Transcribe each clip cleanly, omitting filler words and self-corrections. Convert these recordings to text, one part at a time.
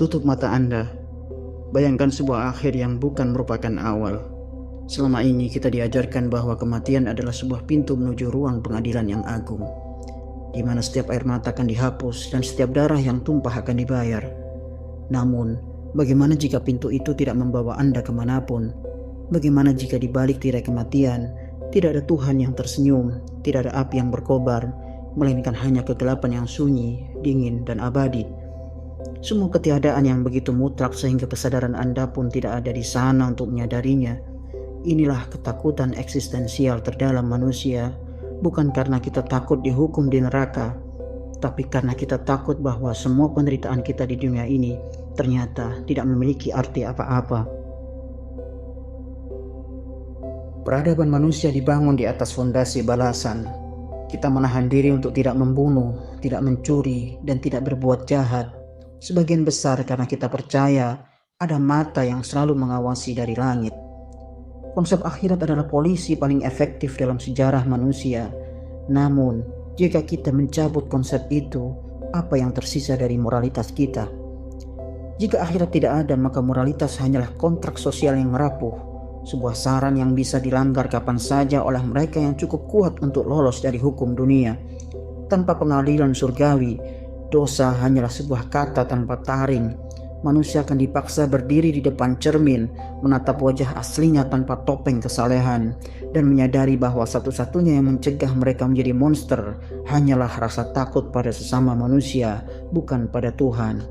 Tutup mata Anda. Bayangkan sebuah akhir yang bukan merupakan awal. Selama ini kita diajarkan bahwa kematian adalah sebuah pintu menuju ruang pengadilan yang agung, di mana setiap air mata akan dihapus dan setiap darah yang tumpah akan dibayar. Namun, bagaimana jika pintu itu tidak membawa Anda kemanapun? Bagaimana jika di balik tirai kematian, tidak ada Tuhan yang tersenyum, tidak ada api yang berkobar, melainkan hanya kegelapan yang sunyi, dingin, dan abadi? Semua ketiadaan yang begitu mutlak sehingga kesadaran Anda pun tidak ada di sana untuk menyadarinya. Inilah ketakutan eksistensial terdalam manusia, bukan karena kita takut dihukum di neraka, tapi karena kita takut bahwa semua penderitaan kita di dunia ini ternyata tidak memiliki arti apa-apa. Peradaban manusia dibangun di atas fondasi balasan. Kita menahan diri untuk tidak membunuh, tidak mencuri, dan tidak berbuat jahat. Sebagian besar karena kita percaya ada mata yang selalu mengawasi dari langit. Konsep akhirat adalah polisi paling efektif dalam sejarah manusia. Namun, jika kita mencabut konsep itu, apa yang tersisa dari moralitas kita? Jika akhirat tidak ada, maka moralitas hanyalah kontrak sosial yang rapuh, sebuah saran yang bisa dilanggar kapan saja oleh mereka yang cukup kuat untuk lolos dari hukum dunia. Tanpa pengadilan surgawi, dosa hanyalah sebuah kata tanpa taring. Manusia akan dipaksa berdiri di depan cermin, menatap wajah aslinya tanpa topeng kesalehan, dan menyadari bahwa satu-satunya yang mencegah mereka menjadi monster hanyalah rasa takut pada sesama manusia, bukan pada Tuhan.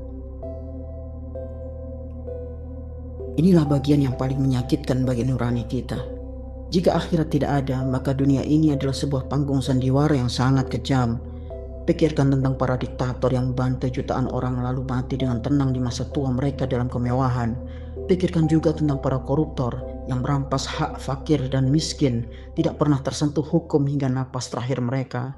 Inilah bagian yang paling menyakitkan bagi nurani kita. Jika akhirat tidak ada, maka dunia ini adalah sebuah panggung sandiwara yang sangat kejam. Pikirkan tentang para diktator yang membantai jutaan orang lalu mati dengan tenang di masa tua mereka dalam kemewahan. Pikirkan juga tentang para koruptor yang merampas hak fakir dan miskin, tidak pernah tersentuh hukum hingga napas terakhir mereka.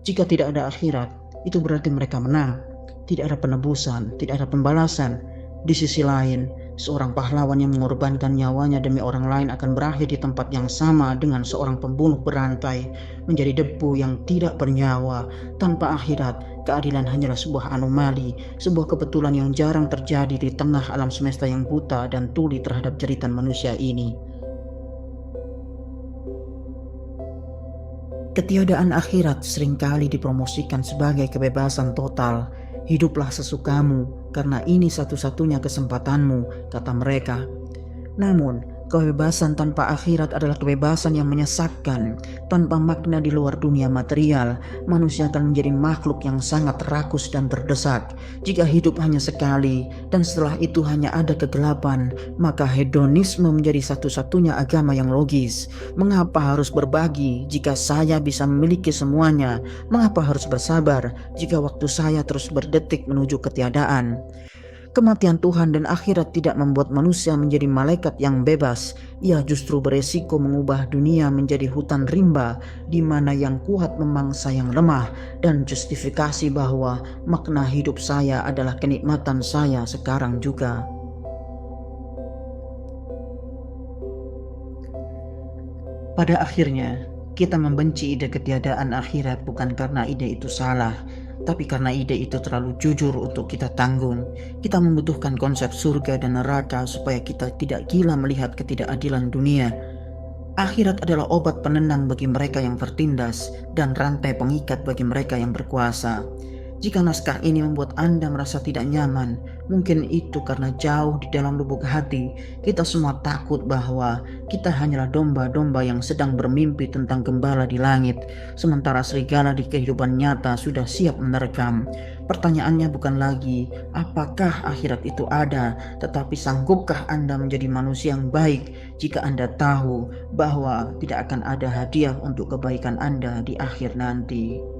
Jika tidak ada akhirat, itu berarti mereka menang. Tidak ada penebusan, tidak ada pembalasan. Di sisi lain, seorang pahlawan yang mengorbankan nyawanya demi orang lain akan berakhir di tempat yang sama dengan seorang pembunuh berantai, menjadi debu yang tidak bernyawa. Tanpa akhirat, keadilan hanyalah sebuah anomali, sebuah kebetulan yang jarang terjadi di tengah alam semesta yang buta dan tuli terhadap jeritan manusia ini. Ketiadaan akhirat seringkali dipromosikan sebagai kebebasan total. Hiduplah sesukamu, karena ini satu-satunya kesempatanmu, kata mereka. Namun, kebebasan tanpa akhirat adalah kebebasan yang menyesakkan. Tanpa makna di luar dunia material, manusia akan menjadi makhluk yang sangat rakus dan terdesak. Jika hidup hanya sekali, dan setelah itu hanya ada kegelapan, maka hedonisme menjadi satu-satunya agama yang logis. Mengapa harus berbagi jika saya bisa memiliki semuanya? Mengapa harus bersabar jika waktu saya terus berdetik menuju ketiadaan? Kematian Tuhan dan akhirat tidak membuat manusia menjadi malaikat yang bebas. Ia justru beresiko mengubah dunia menjadi hutan rimba, di mana yang kuat memangsa yang lemah, dan justifikasi bahwa makna hidup saya adalah kenikmatan saya sekarang juga. Pada akhirnya, kita membenci ide ketiadaan akhirat bukan karena ide itu salah, tapi karena ide itu terlalu jujur untuk kita tanggung. Kita membutuhkan konsep surga dan neraka supaya kita tidak gila melihat ketidakadilan dunia. Akhirat adalah obat penenang bagi mereka yang tertindas dan rantai pengikat bagi mereka yang berkuasa. Jika naskah ini membuat Anda merasa tidak nyaman, mungkin itu karena jauh di dalam lubuk hati kita semua takut bahwa kita hanyalah domba-domba yang sedang bermimpi tentang gembala di langit, sementara serigala di kehidupan nyata sudah siap menerkam. Pertanyaannya bukan lagi apakah akhirat itu ada, tetapi sanggupkah Anda menjadi manusia yang baik jika Anda tahu bahwa tidak akan ada hadiah untuk kebaikan Anda di akhir nanti.